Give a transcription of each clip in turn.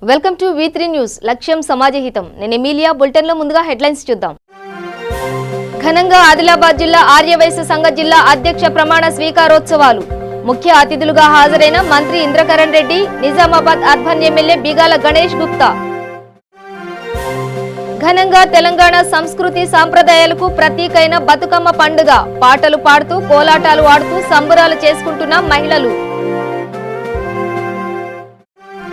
Welcome to V3 news. లక్ష్యం సమాజహితం. నేను Emilia. Bulletin లో ముందుగా హెడ్లైన్స్ చూద్దాం. ఘనంగా ఆదిలాబాద్ జిల్లా ఆర్యవైశ్య సంఘ జిల్లా అధ్యక్ష ప్రమాణ స్వీకారోత్సవాలు. ముఖ్య అతిథులుగా హాజరైన మంత్రి ఇంద్రకరణ్ రెడ్డి, నిజామాబాద్ అర్బన్ ఎమ్మెల్యే బిగాల గణేష్ గుప్తా. ఘనంగా తెలంగాణ సంస్కృతి సాంప్రదాయాలకు ప్రతీకైన బతుకమ్మ పండుగ. పాటలు పాడుతూ కోలాటాలు ఆడుతూ సంబరాలు చేసుకుంటున్న మహిళలు.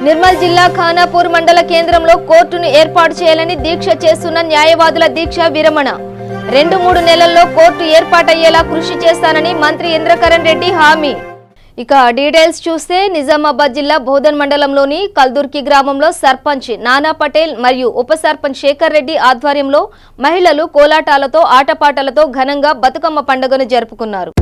నిర్మల్ జిల్లా ఖానాపూర్ మండల కేంద్రంలో కోర్టును ఏర్పాటు చేయాలని దీక్ష చేస్తున్న న్యాయవాదుల దీక్ష విరమణ. 2-3 నెలల్లో కోర్టు ఏర్పాటయ్యేలా కృషి చేస్తానని మంత్రి ఇంద్రకరణ్ రెడ్డి హామీ. ఇక డీటెయిల్స్ చూస్తే నిజామాబాద్ జిల్లా బోధన్ మండలంలోని కల్దుర్కి గ్రామంలో సర్పంచ్ నానా పటేల్ మరియు ఉప సర్పంచ్ శేఖర్ రెడ్డి ఆధ్వర్యంలో మహిళలు కోలాటాలతో ఆటపాటలతో ఘనంగా బతుకమ్మ పండుగను జరుపుకున్నారు.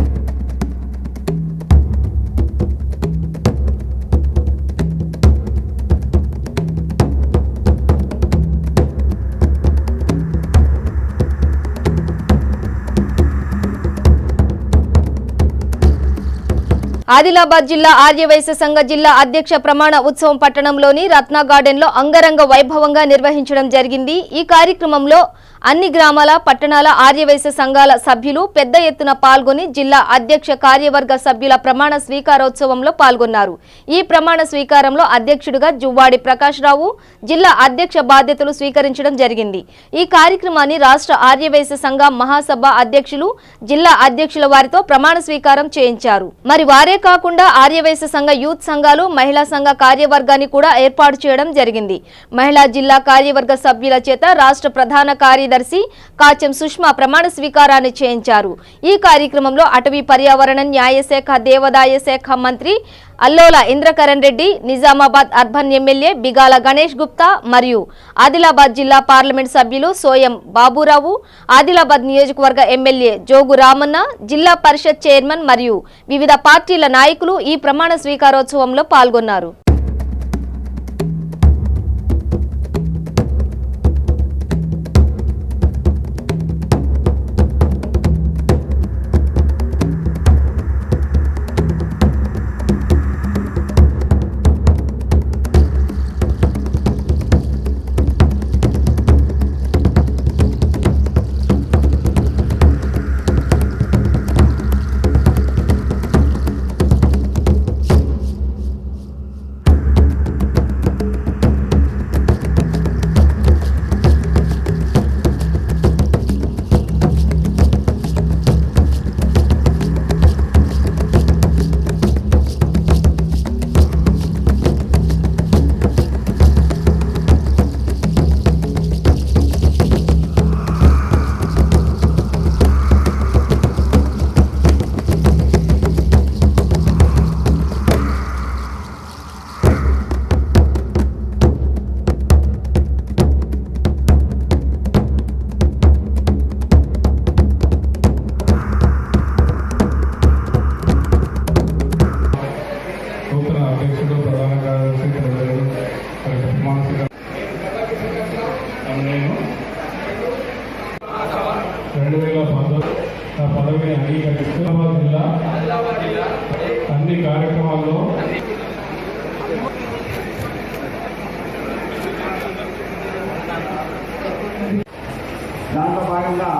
ఆదిలాబాద్ జిల్లా ఆర్యవైశ్య సంఘ జిల్లా అధ్యక్ష ప్రమాణ ఉత్సవం పట్టణంలోని రత్న గార్డెన్ లో అంగరంగ వైభవంగా నిర్వహించడం జరిగింది. ఈ కార్యక్రమంలో అన్ని గ్రామాల పట్టణాల ఆర్యవైశ్య సంఘాల సభ్యులు పెద్ద ఎత్తున పాల్గొని జిల్లా అధ్యక్ష కార్యవర్గ సభ్యుల ప్రమాణ స్వీకారోత్సవంలో పాల్గొన్నారు. ఈ ప్రమాణ స్వీకారంలో అధ్యక్షుడిగా జువ్వాడి ప్రకాష్ రావు జిల్లా అధ్యక్ష బాధ్యతలు స్వీకరించడం జరిగింది. ఈ కార్యక్రమాన్ని రాష్ట్ర ఆర్యవైశ్య సంఘ మహాసభ అధ్యక్షులు జిల్లా అధ్యక్షుల వారితో ప్రమాణ స్వీకారం చేయించారు. మరి వారే కాకుండా ఆర్యవైశ్య సంఘ యూత్ సంఘాలు మహిళా సంఘ కార్యవర్గాన్ని కూడా ఏర్పాటు చేయడం జరిగింది. మహిళా జిల్లా కార్యవర్గ సభ్యుల చేత రాష్ట్ర ప్రధాన కార్యదర్శి కాచెం సుష్మా ప్రమాణ స్వీకారాన్ని చేయించారు. ఈ కార్యక్రమంలో అటవీ పర్యావరణ న్యాయశాఖ దేవాదాయ శాఖ మంత్రి అల్లోల ఇంద్రకరణ్ రెడ్డి, నిజామాబాద్ అర్బన్ ఎమ్మెల్యే బిగాల గణేష్ గుప్తా మరియు ఆదిలాబాద్ జిల్లా పార్లమెంట్ సభ్యులు సోయం బాబురావు, ఆదిలాబాద్ నియోజకవర్గ ఎమ్మెల్యే జోగు రామన్న, జిల్లా పరిషత్ చైర్మన్ మరియు వివిధ పార్టీల నాయకులు ఈ ప్రమాణ స్వీకారోత్సవంలో పాల్గొన్నారు. పదవిని అంగీకరిస్తూ జిల్లా అన్ని కార్యక్రమాల్లో దాంట్లో భాగంగా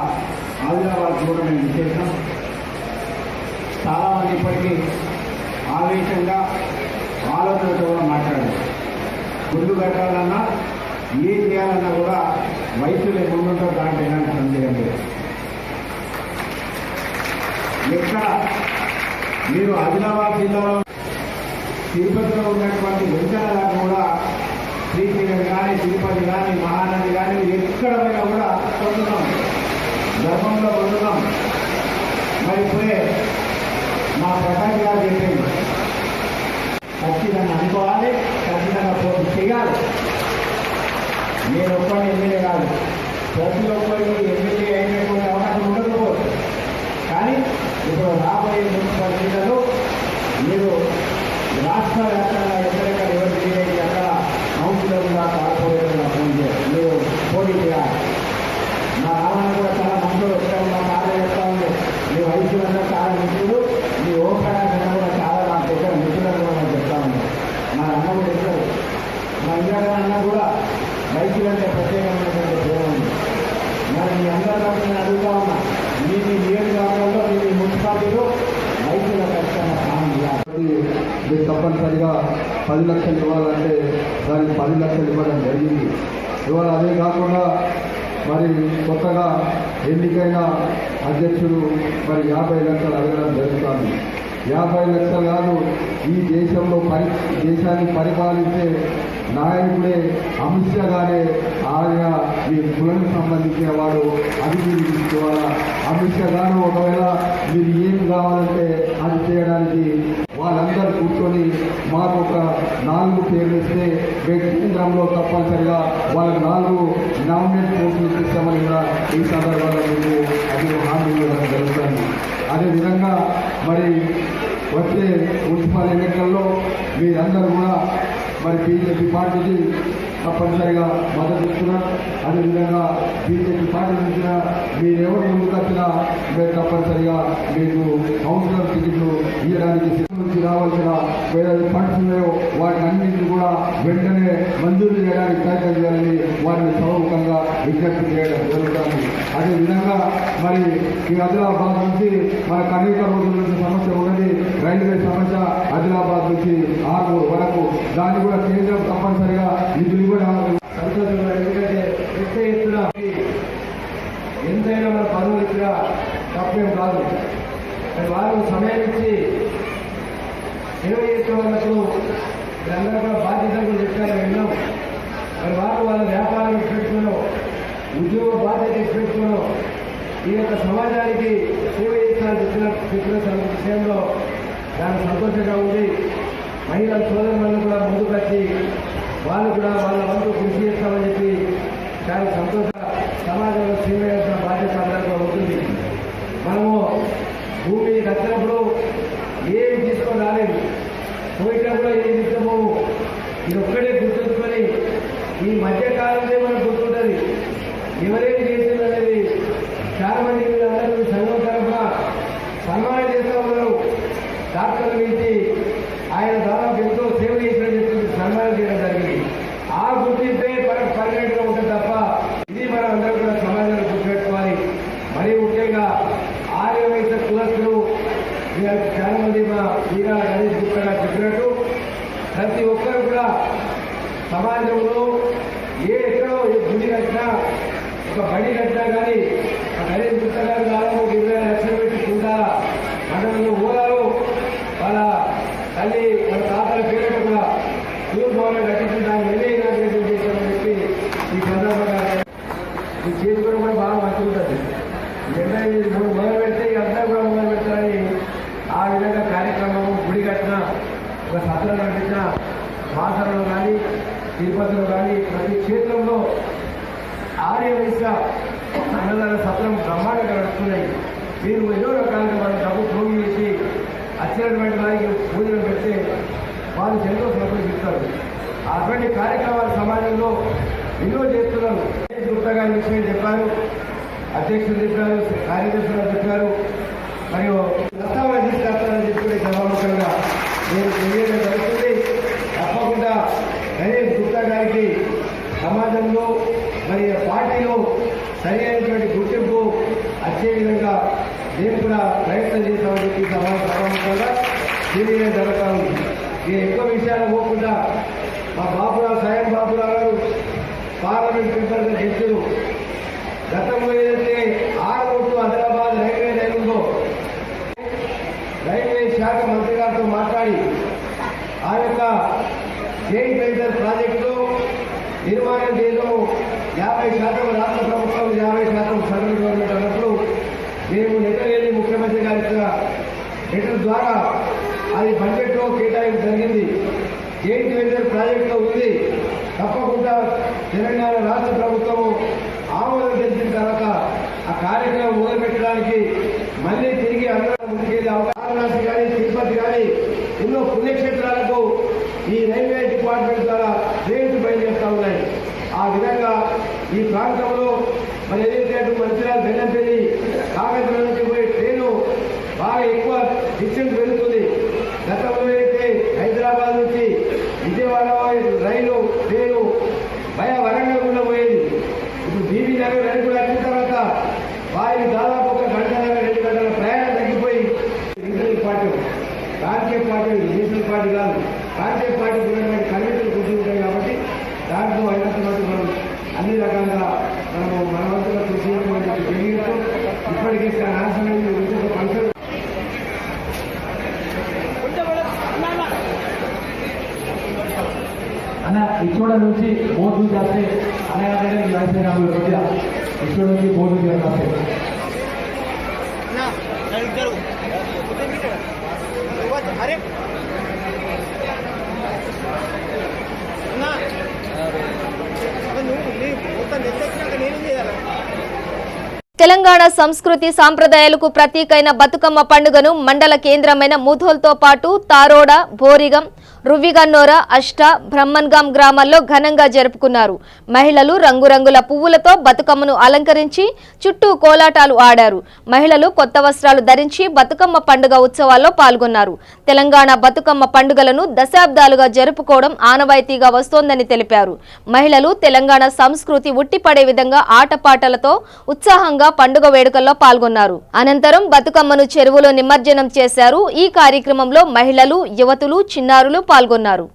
ఆదిలాబాద్ కూడా మేము విశేషం. చాలామంది ఇప్పటికీ ఆవేశంగా ఆలోచనతో కూడా మాట్లాడారు. గుళ్ళు కట్టాలన్నా ఏం చేయాలన్నా కూడా వయసులో ముందుంటో దాంట్లో ఎలాంటి సందేహం లేదు. ఎక్కడ మీరు ఆదిలాబాద్ జిల్లాలో తిరుపతిలో ఉన్నటువంటి వెంకన్న కూడా శ్రీశైలం కానీ తిరుపతి కానీ మహానది కానీ ఎక్కడ పోయినా కూడా పొందుతాం, ధర్మంలో పొందుతాం. మరి ఇప్పుడే మా ప్రకాష్ గారు చెప్పింది, ఖచ్చితంగా అనుకోవాలి, ఖచ్చితంగా పోటీ చేయాలి. నేను ఒక్కడిని ఎమ్మెల్యే కాదు, ప్రతి ఒక్కరికి ఎమ్మెల్యే అయినటువంటి అవకాశం ఉండకపోవచ్చు. కానీ ఇప్పుడు రాబోయే మున్సిపాలిటీలలో మీరు రాష్ట్ర వ్యాప్తంగా ఎక్కడెక్కడ ఎవరు తెలియదు అక్కడ కౌన్సిలర్గా కార్పొరేటర్గా మీరు పోటీ చేయాలి. మా రావణ కూడా చాలా మందులు వస్తూ ఉన్నా చాలా చెప్తా ఉంది. మీ వయసులంతా చాలా మిత్రులు, మీ ఓపెన్ కూడా చాలా నాకు దగ్గర మిత్రులను కూడా చెప్తా ఉన్నారు. మా అన్న కూడా చెప్తారు మా ఇంద్రాన్న కూడా రైతులంటే ప్రత్యేకమైనటువంటి ప్రేమ ఉంది. మరి మీ అందరిలో నేను అడుగుతా ఉన్నా, మీ నియోజకవర్గంలో మీ మున్సిపాలిటీలో రైతుల ఖచ్చితంగా స్థానం ఇవ్వాలి. మీరు తప్పనిసరిగా 10 లక్షలు ఇవ్వాలంటే దానికి 10 లక్షలు ఇవ్వడం జరిగింది. ఇవాళ అదే కాకుండా మరి కొత్తగా ఎన్నికైన అధ్యక్షుడు మరి 50 లక్షలు అడగడం జరుగుతుంది. 50 లక్షలు కాదు, ఈ దేశంలో దేశాన్ని పరిపాలించే నాయకుడే అమిత్ షా గారే ఆయన ఈ కులానికి సంబంధించిన వాడు. అది మీరు తీసుకోవాలా. అమిత్ షా గారు ఒకవేళ మీరు ఏం కావాలంటే అది చేయడానికి వాళ్ళందరూ కూర్చొని మాకు ఒక 4 పేర్లు ఇస్తే కేంద్రంలో తప్పనిసరిగా వాళ్ళకి 4 నామినేట్ పోస్టులు ఇస్తామని కూడా ఈ సందర్భంగా మీకు అది హామీ ఇవ్వడం జరుగుతుంది. అదేవిధంగా మరి వచ్చే మున్సిపల్ ఎన్నికల్లో మీరందరూ కూడా మరి బీజేపీ పార్టీకి తప్పనిసరిగా మద్దతు ఇస్తున్నారు. అదేవిధంగా బీజేపీ పార్టీ నుంచి మీరెవరు ముందుకు వచ్చినా మీరు తప్పనిసరిగా మీకు కౌన్సిలర్ టికెట్లు ఇవ్వడానికి నుంచి రావాల్సిన ఫండ్స్ ఉన్నాయో వాటిని అన్నింటినీ కూడా వెంటనే మంజూరు చేయడానికి ప్రయత్నం చేయాలని వారిని సౌకర్యంగా విజ్ఞప్తి చేయడం జరుగుతుంది. అదేవిధంగా మరి ఈ ఆదిలాబాద్ నుంచి మనకు అనేక రోజుల నుంచి సమస్య ఉన్నది. రైల్వే సమస్య ఆదిలాబాద్ నుంచి ఆర్మూర్ వరకు దాన్ని కూడా కేంద్రం తప్పనిసరిగా నిధులు కూడా సంతోషంగా. ఎందుకంటే పెద్ద ఎత్తున ఎంతైనా మన పదవులు ఇచ్చినా తప్పేం కాదు. వారు సమయం ఇచ్చి సేవ చేసే వాళ్ళకు వీళ్ళందరూ కూడా బాధ్యతలు చెప్పారు విన్నాం. మరి వారు వాళ్ళ వ్యాపారం పెట్టుకున్నాం, ఉద్యోగ బాధ్యత పెట్టుకున్నాం, ఈ యొక్క సమాజానికి సేవ చేస్తారని చెప్పిన విషయంలో చాలా సంతోషంగా ఉంది. మహిళా సోదరులను కూడా ముందుకు వచ్చి వాళ్ళు కూడా వాళ్ళ వంతు కృషి చేస్తామని చెప్పి చాలా సంతోషంగా సమాజంలో సేవ చేసిన బాధ్యత అందరికీ ఉంటుంది. మనము భూమి వచ్చినప్పుడు ఏమి తీసుకొని రాలేదు, పోయినప్పుడు ఏం తీసుకుపోవు. ఇది ఒక్కడే గుర్తుంచుకొని ఈ మధ్యకాలంలో మనకు గుర్తుంటుంది ఎవరేమి చేసింది అనేది. చాలా మంది అందరూ సంఘం తరఫున సన్మానం చేస్తూ ఉన్నారు. డాక్టర్ల నుంచి ఆయన దాదాపు ఎంతో సేవ చేసినని చెప్పి సన్మానం చేయడం జరిగింది. ఆ గుర్తింపే మనకు పర్మనెంట్ గా ఉంటుంది తప్ప ఇది మనం అందరూ కూడా సమాజంలో గుర్తుపెట్టుకోవాలి. మరీ ముఖ్యంగా ఆర్యవైశ్య కులస్తులు చాలా మంది మా వీరాల గణేష్ గుప్తా చెప్పినట్టు ప్రతి ఒక్కరు కూడా సమాజంలో ఎక్కడో గుడి కట్టినా ఒక బడి కట్టినా కానీ ఆ గణేష్ గుప్తా గారు దాదాపు 20 లక్షలు పెట్టుకుంటా మండలంలో ఊరాలు వాళ్ళ తల్లి వాళ్ళ తాతల పేరు కూడా టూర్ భవనం కట్టించి దాన్ని వెళ్ళి ఇనాగ్రేషన్ చేశామని చెప్పి ఈ సందర్భంగా ఈ చేతి కూడా బాగా మంచిగా ఉంటుంది. మొదలు పెడితే అంతా కూడా మొదలు పెడతారని ఆ విధంగా కార్యక్రమం గుడి కట్టిన ఒక సత్రం కట్టించిన మాసరంలో కానీ తిరుపతిలో కానీ ప్రతి క్షేత్రంలో ఆర్యవైశ్య అన్నదాన సత్రం బ్రహ్మాండంగా నడుస్తున్నాయి. మీరు ఎన్నో రకాలుగా మన డబ్బు భోగి చేసి వచ్చినటువంటి వారికి పూజలు పెడితే వాళ్ళు ఎంతో సంతోషిస్తారు. అటువంటి కార్యక్రమాలు సమాజంలో ఎన్నో చేస్తున్నారు. గుప్తా గారి విషయం చెప్పారు, అధ్యక్షులు చెప్పారు, కార్యదర్శులు చెప్పారు, మరియు ప్రస్తావన తీసుకొస్తారని చెప్పి సభాముఖంగా నేను తెలియడం జరుగుతుంది. తప్పకుండా గణేష్ గుప్తా గారికి సమాజంలో మరి పార్టీలో సరి అయినటువంటి గుర్తింపు వచ్చే విధంగా నేను కూడా ప్రయత్నం చేస్తామని చెప్పి సభాముఖంగా తెలియడం జరుగుతూ ఉంది. నేను ఎక్కువ విషయాలు పోకుండా మా బాబురావు సాయం బాబురావు గారు పార్లమెంట్ మెంబర్గా చేశారు. గతంలో ఏదైతే 6 రోడ్లు ఆదిలాబాద్ రైల్వే లైన్ ఉందో రైల్వే శాఖ మంత్రి గారితో మాట్లాడి ఆ యొక్క జైంట్ వెంచర్ ప్రాజెక్టులో నిర్మాణం చేయడం 50% రాష్ట్ర ప్రభుత్వం 50% సెంట్రల్ గవర్నమెంట్ అన్నప్పుడు మేము లెటర్ వెళ్ళి ముఖ్యమంత్రి గారి లెటర్ ద్వారా అది బడ్జెట్లో కేటాయింపు జరిగింది. జైంట్ వెంచర్ ప్రాజెక్టులో ఉంది. తప్పకుండా తెలంగాణ రాష్ట్ర ప్రభుత్వము ఆమోదం తెలిసిన తర్వాత ఆ కార్యక్రమం మొదలుపెట్టడానికి మళ్ళీ తిరిగి అందరం ముందుకెళ్ళి వారణాసి కానీ తిరుపతి కానీ ఎన్నో పుణ్యక్షేత్రాలకు ఈ రైల్వే డిపార్ట్మెంట్ ద్వారా ట్రైన్స్ బయలుదేరుతూ ఉన్నాయి. ఆ విధంగా ఈ ప్రాంతంలో మరి ఏదైతే అటు మంచిర్యాల బెల్లంపల్లి కాగజ్ల నుంచి పోయే ట్రైను బాగా ఎక్కువ డిస్టెన్స్ వెళుతుంది. గతంలో అయితే హైదరాబాద్ నుంచి విజయవాడ రైలు ఇక్కడ నుంచి బోర్డు చేస్తే అలాగే రాజశేఖర కొద్దిగా ఇక్కడ నుంచి బోర్డు చేస్తే తెలంగాణ సంస్కృతి సాంప్రదాయాలకు ప్రతీకైన బతుకమ్మ పండుగను మండల కేంద్రమైన ముధోల్తో పాటు తారోడ, బోరిగం, రువ్విగన్నోర, అష్ట, బ్రహ్మన్గాం గ్రామాల్లో ఘనంగా జరుపుకున్నారు. మహిళలు రంగురంగుల పువ్వులతో బతుకమ్మను అలంకరించి చుట్టూ కోలాటాలు ఆడారు. మహిళలు కొత్త వస్త్రాలు ధరించి బతుకమ్మ పండుగ ఉత్సవాల్లో పాల్గొన్నారు. తెలంగాణ బతుకమ్మ పండుగలను దశాబ్దాలుగా జరుపుకోవడం ఆనవాయితీగా వస్తోందని తెలిపారు. మహిళలు తెలంగాణ సంస్కృతి ఉట్టిపడే విధంగా ఆటపాటలతో ఉత్సాహంగా పండుగ వేడుకల్లో పాల్గొన్నారు. అనంతరం బతుకమ్మను చెరువులో నిమజ్జనం చేశారు. ఈ కార్యక్రమంలో మహిళలు, యువతులు, చిన్నారులు పాల్గొన్నారు.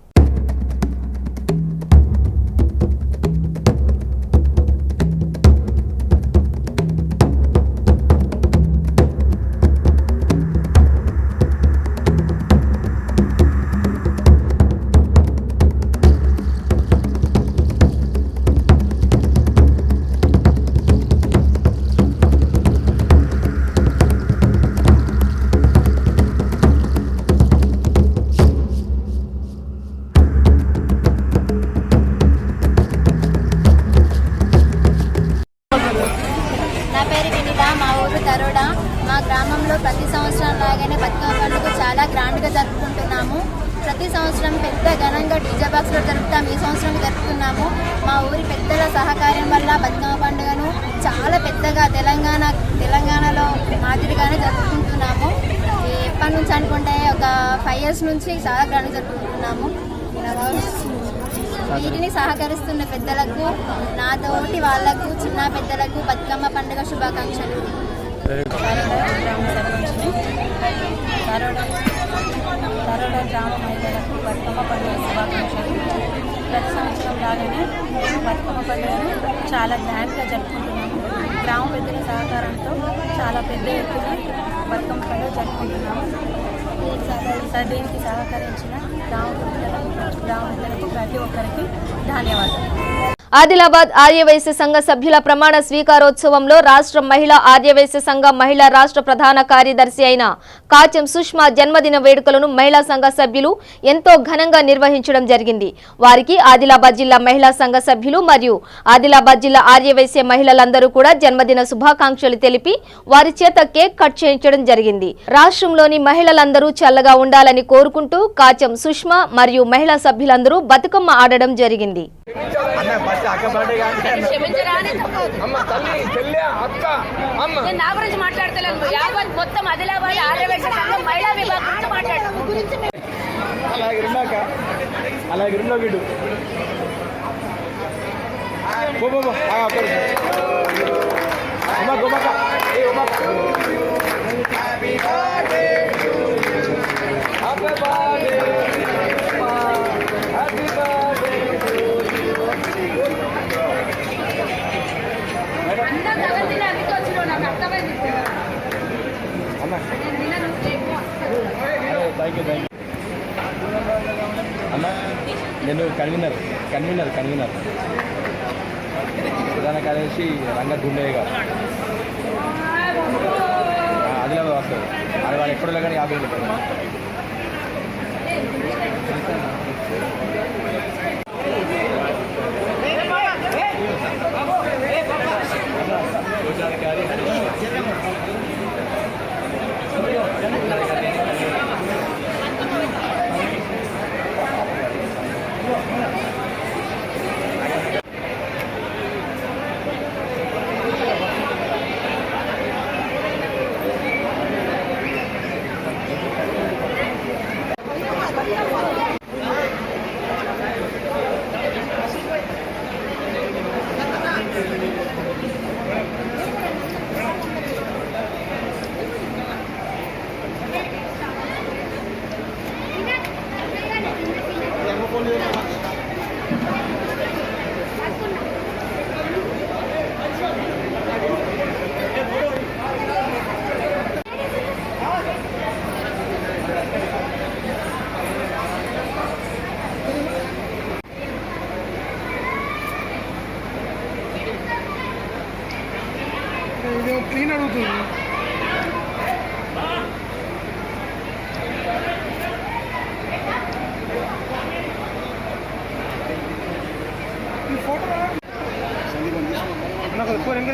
మా గ్రామంలో ప్రతి సంవత్సరం లాగానే బతుకమ్మ పండుగ చాలా గ్రాండ్గా జరుపుకుంటున్నాము. ప్రతి సంవత్సరం పెద్ద ఘనంగా డీజే బాక్స్లో జరుపుతాము. ఈ సంవత్సరం జరుపుతున్నాము. మా ఊరి పెద్దల సహకారం వల్ల బతుకమ్మ పండుగను చాలా పెద్దగా తెలంగాణలో మాదిరిగానే జరుపుకుంటున్నాము. ఎప్పటి నుంచి అనుకుంటే ఒక 5 years నుంచి చాలా గ్రాండ్గా జరుపుకుంటున్నాము. వీటిని సహకరిస్తున్న పెద్దలకు, నాతోటి వాళ్లకు, చిన్న పెద్దలకు బతుకమ్మ పండుగ శుభాకాంక్షలు. తరోడ గ్రామ మహిళలకు బతుకమ్మ పండుగ శుభాకాంక్షలు. ప్రతి సంవత్సరం లాగానే బతుకమ్మ పండుగను చాలా గ్రాండ్గా జరుపుకుంటున్నాము. గ్రామ పెద్దల సహకారంతో చాలా పెద్ద ఎత్తున బతుకమ్మ పండుగ జరుపుకుంటున్నాము. దీనికి సహకరించిన గ్రామ పెద్దలకు ప్రతి ఒక్కరికి ధన్యవాదాలు. ఆదిలాబాద్ ఆర్యవైశ్య సంఘ సభ్యుల ప్రమాణ స్వీకారోత్సవంలో రాష్ట్ర మహిళా ఆర్యవైశ్య సంఘ మహిళా రాష్ట్ర ప్రధాన కార్యదర్శి అయిన కాచెం సుష్మా జన్మదిన వేడుకలను మహిళా సంఘ సభ్యులు ఎంతో ఘనంగా నిర్వహించడం జరిగింది. వారికి ఆదిలాబాద్ జిల్లా మహిళా సంఘ సభ్యులు మరియు ఆదిలాబాద్ జిల్లా ఆర్యవైశ్య మహిళలందరూ కూడా జన్మదిన శుభాకాంక్షలు తెలిపి వారి చేత కేక్ కట్ చేయించడం జరిగింది. రాష్ట్రంలోని మహిళలందరూ చల్లగా ఉండాలని కోరుకుంటూ కాచెం సుష్మా మరియు మహిళా సభ్యులందరూ బతుకమ్మ ఆడడం జరిగింది. నా గురించి మాట్లాడతలేను, యావత్ మొత్తం ఆదిలాబాద్ ఆర్యవైశ్య సంఘం మహిళా విభాగం గురించి మాట్లాడుతున్నాను. అన్న నేను కన్వీనర్ ప్రధాన కార్యదర్శి రంగ గుండయ్య గారు ఆదిలాబాద్ వస్తారు. అది వాళ్ళు ఎక్కడో కానీ 50 రూపాయలు. నేను అడుగుతుంది ఈ ఫోటో నాకు ఫోన్ ఇంకా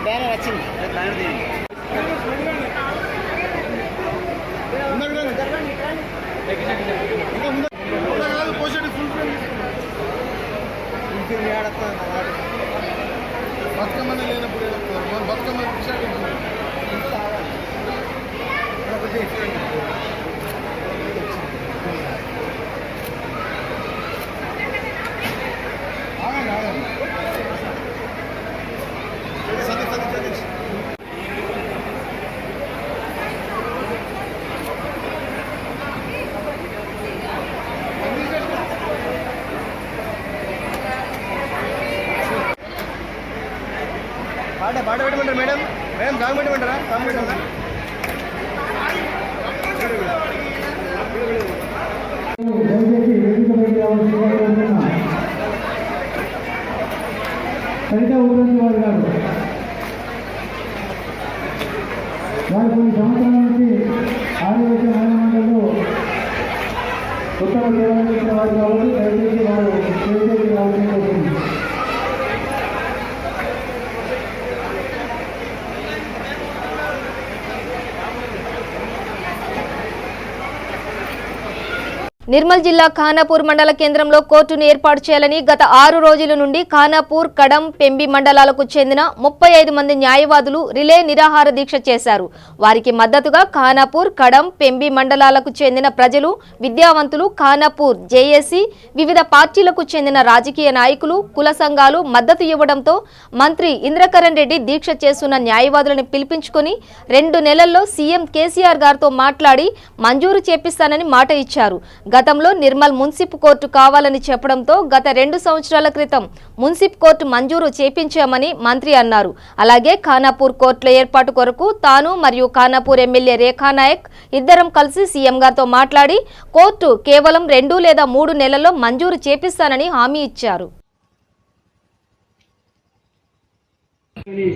బ్యానర్ వచ్చింది బతుకమ్మ లేనప్పుడు బతుకమ్మ పాట పెట్టమంటారు మేడం మేడం సాంగ్ పెట్టమంటారా సాంగ్ పెట్టమంటారా సరిగ్గా ఉంటుంది వారు గారు వారు కొన్ని సంవత్సరాల నుంచి ఆదివాసీ మహిళా మండలిలో ఉత్తమ సేవలు చేసిన వారు కాబట్టి దయచేసి వారు దయచేసి రావాల్సి ఉంటుంది. నిర్మల్ జిల్లా ఖానాపూర్ మండల కేంద్రంలో కోర్టును ఏర్పాటు చేయాలని గత 6 రోజుల నుండి ఖానాపూర్, కడం, పెంబి మండలాలకు చెందిన 35 మంది న్యాయవాదులు రిలే నిరాహార దీక్ష చేశారు. వారికి మద్దతుగా ఖానాపూర్, కడం, పెంబి మండలాలకు చెందిన ప్రజలు, విద్యావంతులు, ఖానాపూర్ జేఏసీ, వివిధ పార్టీలకు చెందిన రాజకీయ నాయకులు, కుల సంఘాలు మద్దతు ఇవ్వడంతో మంత్రి ఇంద్రకరణ్ రెడ్డి దీక్ష చేస్తున్న న్యాయవాదులను పిలిపించుకొని 2 నెలల్లో సీఎం కేసీఆర్ గారితో మాట్లాడి మంజూరు చేపిస్తానని మాట ఇచ్చారు. గతంలో నిర్మల్ మున్సిప్ కోర్టు కావాలని చెప్పడంతో గత 2 సంవత్సరాల క్రితం మున్సిప్ కోర్టు మంజూరు చేపించామని మంత్రి అన్నారు. అలాగే ఖానాపూర్ కోర్టుల ఏర్పాటు కొరకు తాను మరియు ఖానాపూర్ ఎమ్మెల్యే రేఖానాయక్ ఇద్దరం కలిసి సీఎం గారితో మాట్లాడి కోర్టు కేవలం 2 లేదా 3 నెలల్లో మంజూరు చేపిస్తానని హామీ ఇచ్చారు.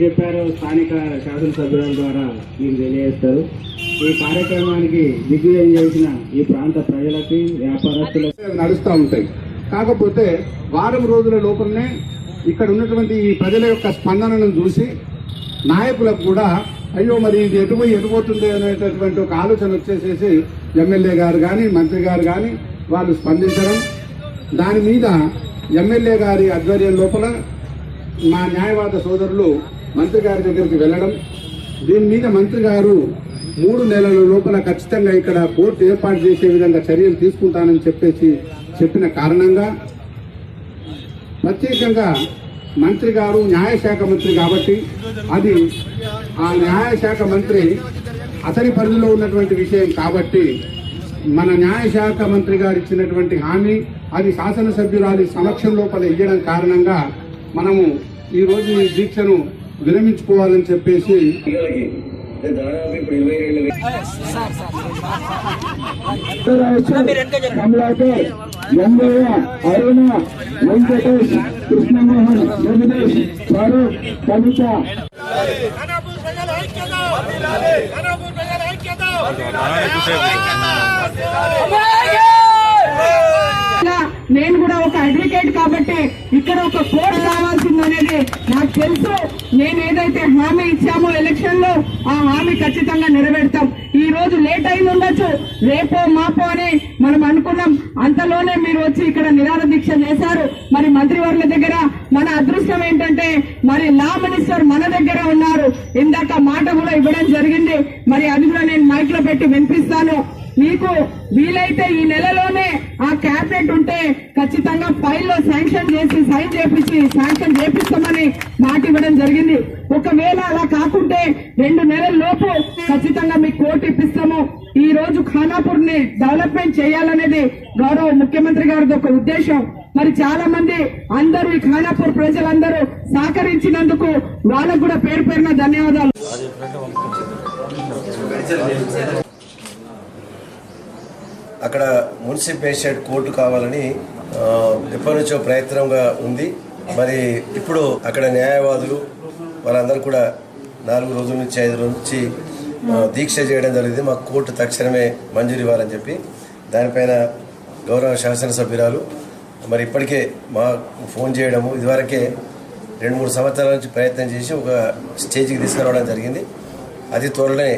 చెప్పారు స్థానిక శాసనసభ్యుల ద్వారా మీకు తెలియజేస్తారు. ఈ కార్యక్రమానికి దిగ్విజయం చేసిన ఈ ప్రాంత ప్రజలకి, వ్యాపారస్తులకు నడుస్తూ ఉంటాయి. కాకపోతే వారం రోజుల లోపలనే ఇక్కడ ఉన్నటువంటి ఈ ప్రజల యొక్క స్పందనను చూసి నాయకులకు కూడా అయ్యో మరి ఇది ఎటుపోతుంది అనేటటువంటి ఒక ఆలోచన వచ్చేసేసి ఎమ్మెల్యే గారు కానీ, మంత్రి గారు కానీ వాళ్ళు స్పందించడం, దాని మీద ఎమ్మెల్యే గారి ఆధ్వర్యం లోపల మా న్యాయవాద సోదరులు మంత్రి గారి దగ్గరికి వెళ్ళడం, దీని మీద మంత్రి గారు 3 నెలల లోపల ఖచ్చితంగా ఇక్కడ కోర్టు ఏర్పాటు చేసే విధంగా చర్యలు తీసుకుంటానని చెప్పిన కారణంగా ప్రత్యేకంగా మంత్రి గారు న్యాయశాఖ మంత్రి కాబట్టి అది ఆ న్యాయశాఖ మంత్రి అతని పరిధిలో ఉన్నటువంటి విషయం కాబట్టి మన న్యాయశాఖ మంత్రి గారు ఇచ్చినటువంటి హామీ అది శాసనసభ్యురాలి సమక్షం లోపల ఇవ్వడం కారణంగా మనము ఈ రోజు ఈ దీక్షను విరమించుకోవాలని చెప్పేసి కమలాకర్, రంగయ్య, అరుణ, వెంకటేష్, కృష్ణమోహన్, జగదీష్, ఫారూక్, కవిత నేను కూడా ఒక అడ్వకేట్ కాబట్టి ఇక్కడ ఒక కోర్టు కావాల్సిందనేది నాకు తెలుసు. నేను ఏదైతే హామీ ఇచ్చామో ఎలక్షన్ లో ఆ హామీ ఖచ్చితంగా నెరవేర్తాం. ఈ రోజు లేట్ అయింది ఉండొచ్చు, రేపో మాపో అని మనం అనుకున్నాం. అంతలోనే మీరు వచ్చి ఇక్కడ నిరాహార దీక్ష చేశారు. మరి మంత్రివర్ల దగ్గర మన అదృష్టం ఏంటంటే మరి లా మినిస్టర్ మన దగ్గర ఉన్నారు. ఇందాక మాట కూడా ఇవ్వడం జరిగింది. మరి అది కూడా నేను మైక్ లో పెట్టి వినిపిస్తాను. మీకు వీలైతే ఈ నెలలోనే ఆ క్యాబినెట్ ఉంటే ఖచ్చితంగా ఫైల్లో శాంక్షన్ చేసి సైన్ చేపించి శాంక్షన్ చేపిస్తామని మాట ఇవ్వడం జరిగింది. ఒకవేళ అలా కాకుంటే 2 నెలల లోపు ఖచ్చితంగా మీకు కోర్టు ఇప్పిస్తాము. ఈ రోజు ఖానాపూర్ ని డెవలప్మెంట్ చేయాలనేది గౌరవ ముఖ్యమంత్రి గారిది ఒక ఉద్దేశం. మరి చాలా మంది అందరూ ఈ ఖానాపూర్ ప్రజలందరూ సహకరించినందుకు వాళ్ళకు కూడా పేరు పేరున ధన్యవాదాలు. అక్కడ మున్సిపల్ మేజిస్ట్రేట్ కోర్టు కావాలని ఎప్పటి నుంచో ప్రయత్నంగా ఉంది. మరి ఇప్పుడు అక్కడ న్యాయవాదులు వాళ్ళందరూ కూడా 4 రోజుల నుంచి 5 రోజుల నుంచి దీక్ష చేయడం జరిగింది. మాకు కోర్టు తక్షణమే మంజూరు ఇవ్వాలని చెప్పి దానిపైన గౌరవ శాసనసభ్యురాలు మరి ఇప్పటికే మాకు ఫోన్ చేయడము, ఇదివరకే 2-3 సంవత్సరాల నుంచి ప్రయత్నం చేసి ఒక స్టేజ్కి తీసుకురావడం జరిగింది. అతి త్వరలోనే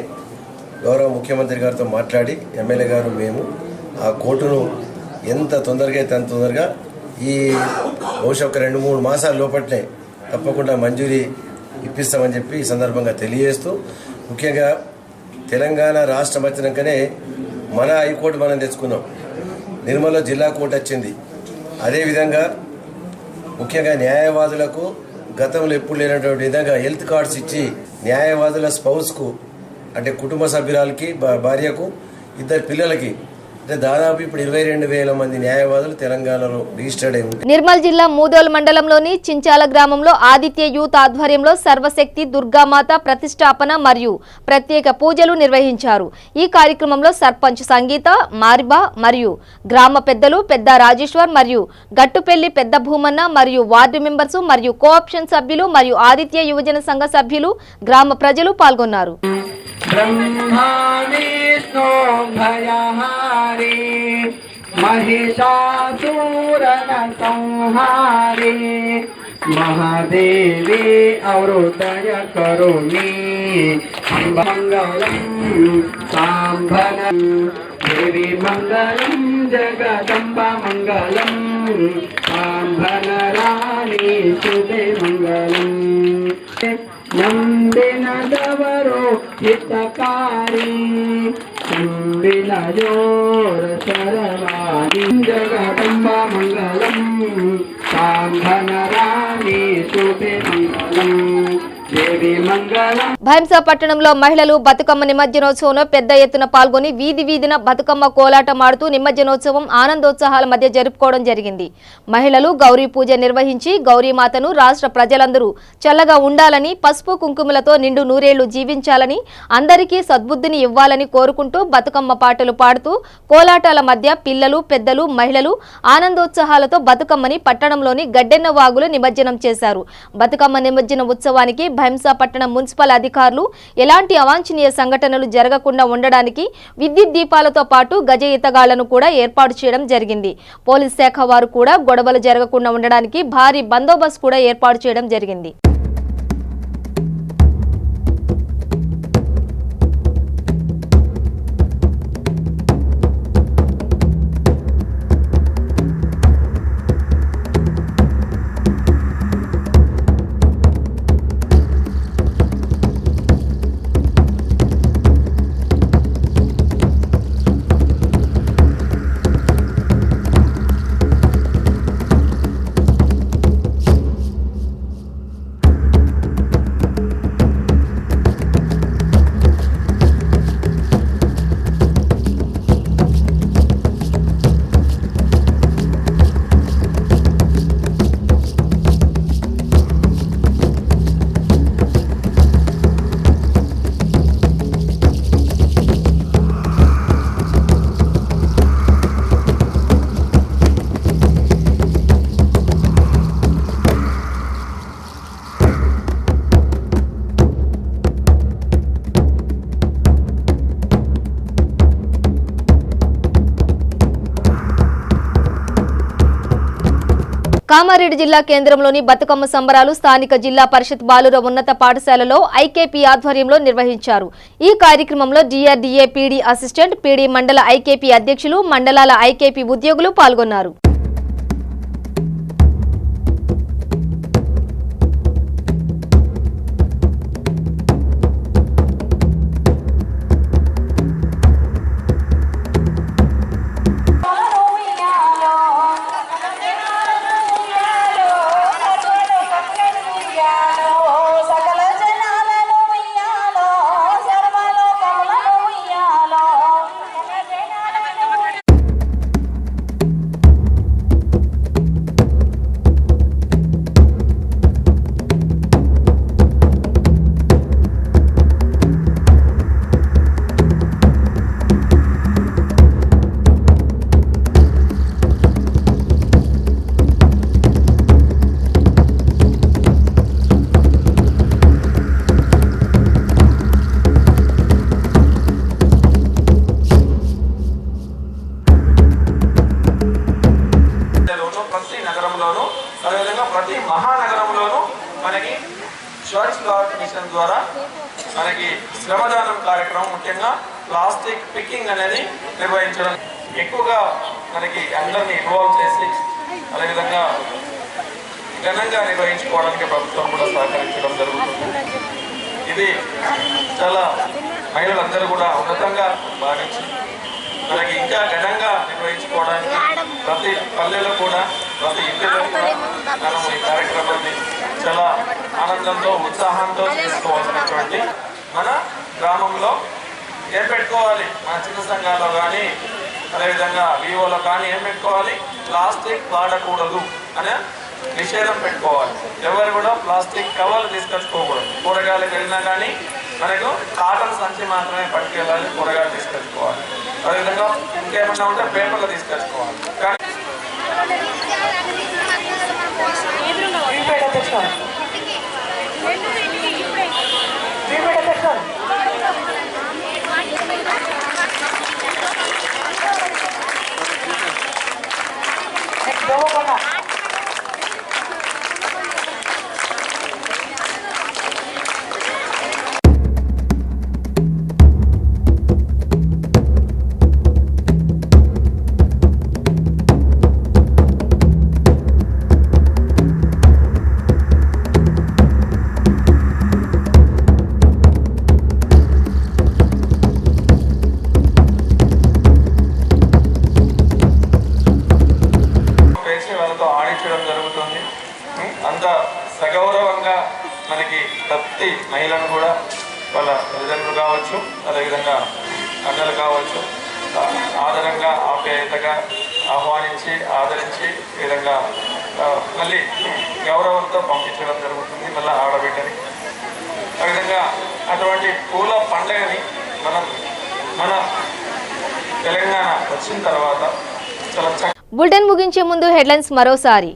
గౌరవ ముఖ్యమంత్రి గారితో మాట్లాడి ఎమ్మెల్యే గారు మేము ఆ కోర్టును ఎంత తొందరగా అయితే అంత తొందరగా ఈ బహుశా ఒక 2-3 మాసాల లోపట్నే తప్పకుండా మంజూరీ ఇప్పిస్తామని చెప్పి ఈ సందర్భంగా తెలియజేస్తూ, ముఖ్యంగా తెలంగాణ రాష్ట్రం వచ్చినాకనే మన హైకోర్టు మనం తెచ్చుకున్నాం. నిర్మల్లో జిల్లా కోర్టు వచ్చింది. అదేవిధంగా ముఖ్యంగా న్యాయవాదులకు గతంలో ఎప్పుడు లేనటువంటి విధంగా హెల్త్ కార్డ్స్ ఇచ్చి న్యాయవాదుల స్పౌస్కు అంటే కుటుంబ సభ్యురాలకి భార్యకు 2 పిల్లలకి దాదాపు ఇప్పుడు 22,000 మంది న్యాయవాదులు తెలంగాణలో రిజిస్టర్డ్ అయి ఉంటారు. నిర్మల్ జిల్లా మూదోల్ మండలంలోని చించాల గ్రామంలో ఆదిత్య యూత్ ఆధ్వర్యంలో సర్వశక్తి దుర్గామాత ప్రతిష్టాపన మరియు ప్రత్యేక పూజలు నిర్వహించారు. ఈ కార్యక్రమంలో సర్పంచ్ సంగీత మారిబా మరియు గ్రామ పెద్దలు పెద్ద రాజేశ్వర్ మరియు గట్టుపెల్లి పెద్ద భూమన్న మరియు వార్డు మెంబర్స్ మరియు కోఆప్షన్ సభ్యులు మరియు ఆదిత్య యువజన సంఘ సభ్యులు గ్రామ ప్రజలు పాల్గొన్నారు. महिषासुरन संहारे महादेवी अवरुदय करुणी मंगलम सांभन देवी मंगलम जगदम्बा मंगलम सांभन रानी शुभे मंगलम नंदिनदवरो हितकारी जोर सरवाणी जगदम्बा मंगलम सांभन रानी शुभे मंगलम देवी मंगलम. భైంసా పట్టణంలో మహిళలు బతుకమ్మ నిమజ్జనోత్సవంలో పెద్ద ఎత్తున పాల్గొని వీధి వీధిన బతుకమ్మ కోలాటం ఆడుతూ నిమజ్జనోత్సవం ఆనందోత్సాహాల మధ్య జరుపుకోవడం జరిగింది. మహిళలు గౌరీ పూజ నిర్వహించి గౌరీమాతను రాష్ట్ర ప్రజలందరూ చల్లగా ఉండాలని, పసుపు కుంకుమలతో నిండు నూరేళ్లు జీవించాలని, అందరికీ సద్బుద్ధిని ఇవ్వాలని కోరుకుంటూ బతుకమ్మ పాటలు పాడుతూ కోలాటాల మధ్య పిల్లలు పెద్దలు మహిళలు ఆనందోత్సాహాలతో బతుకమ్మని పట్టణంలోని గడ్డెన్న వాగులో నిమజ్జనం చేశారు. బతుకమ్మ నిమజ్జన ఉత్సవానికి భైంసా పట్టణం మున్సిపల్ అధికారులు ఎలాంటి అవాంఛనీయ సంఘటనలు జరగకుండా ఉండడానికి విద్యుత్ దీపాలతో పాటు గజ ఈతగాళ్లను కూడా ఏర్పాటు చేయడం జరిగింది. పోలీస్ శాఖ వారు కూడా గొడవలు జరగకుండా ఉండడానికి భారీ బందోబస్తు కూడా ఏర్పాటు చేయడం జరిగింది. కామారెడ్డి జిల్లా కేంద్రంలోని బతుకమ్మ సంబరాలు స్థానిక జిల్లా పరిషత్ బాలుర ఉన్నత పాఠశాలలో ఐకేపీ ఆధ్వర్యంలో నిర్వహించారు. ఈ కార్యక్రమంలో డిఆర్డీఏ పీడీ అసిస్టెంట్, పీడీ మండల ఐకేపీ అధ్యక్షులు, మండలాల ఐకేపీ ఉద్యోగులు పాల్గొన్నారు. శ్రమదానం కార్యక్రమం ముఖ్యంగా ప్లాస్టిక్ పికింగ్ అనేది నిర్వహించడం ఎక్కువగా మనకి అందరినీ ఇన్వాల్వ్ చేసి అదేవిధంగా ఘనంగా నిర్వహించుకోవడానికి ప్రభుత్వం కూడా సహకరించడం జరుగుతుంది. ఇది చాలా మహిళలందరూ కూడా ఉన్నతంగా భావించి మనకి ఇంకా ఘనంగా నిర్వహించుకోవడానికి ప్రతి పల్లెలో కూడా ప్రతి ఇంటిలో కూడా మనం ఈ కార్యక్రమాన్ని చాలా ఆనందంతో ఉత్సాహంతో చేసుకోవాల్సినటువంటి మన గ్రామంలో ఏం పెట్టుకోవాలి, మన చిన్న సంఘాల్లో కానీ అదేవిధంగా వివోలో కానీ ఏం పెట్టుకోవాలి, ప్లాస్టిక్ వాడకూడదు అనే నిషేధం పెట్టుకోవాలి. ఎవరు కూడా ప్లాస్టిక్ కవర్లు తీసుకొచ్చుకోకూడదు. కూరగాయలకు వెళ్ళినా కానీ మనకు కాటన్ సంచి మాత్రమే పట్టుకెళ్ళాలి, కూరగాయలు తీసుకొచ్చుకోవాలి. అదేవిధంగా ఇంకేమన్నా ఉంటే పేపర్లు తీసుకొచ్చుకోవాలి. కానీ జరుగుతుంది. అంత సగౌరవంగా మనకి ప్రతి మహిళను కూడా వాళ్ళ తల్లిదండ్రులు కావచ్చు, అదేవిధంగా అన్నలు కావచ్చు, ఆదరంగా ఆప్యాయతగా ఆహ్వానించి ఆదరించి ఈ విధంగా మళ్ళీ గౌరవంతో పంపించడం జరుగుతుంది మళ్ళీ ఆడబిడ్డని. ఆ విధంగా అటువంటి పూల పండుగని మనం మన తెలంగాణ వచ్చిన తర్వాత చాలా బులెటిన్ ముగించే ముందు హెడ్లైన్స్ మరోసారి.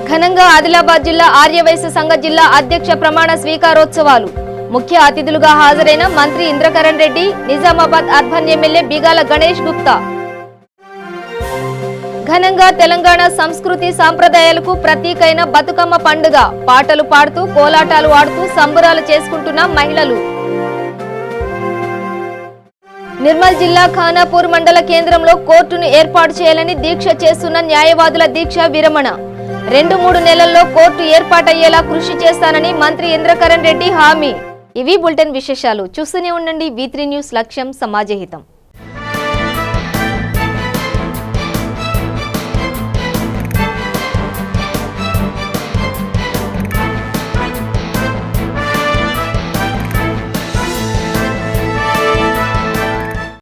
ఘనంగా ఆదిలాబాద్ జిల్లా ఆర్యవైశ్య సంఘ జిల్లా అధ్యక్ష ప్రమాణ స్వీకారోత్సవాలు. ముఖ్య అతిథులుగా హాజరైన మంత్రి ఇంద్రకరణ్ రెడ్డి, నిజామాబాద్ అర్బన్ ఎమ్మెల్యే బిగాల గణేష్ గుప్తా. ఘనంగా తెలంగాణ సంస్కృతి సాంప్రదాయాలకు ప్రతీకైన బతుకమ్మ పండుగ. పాటలు పాడుతూ కోలాటాలు ఆడుతూ సంబురాలు చేసుకుంటున్న మహిళలు. నిర్మల్ జిల్లా ఖానాపూర్ మండల కేంద్రంలో కోర్టును ఏర్పాటు చేయాలని దీక్ష చేస్తున్న న్యాయవాదుల దీక్ష విరమణ. 2-3 నెలల్లో కోర్టు ఏర్పాటయ్యేలా కృషి చేస్తానని మంత్రి ఇంద్రకరణ్ రెడ్డి హామీ. ఇవి బులెటిన్ విశేషాలు. చూస్తూనే ఉండండి V3 న్యూస్, లక్ష్యం సమాజహితం.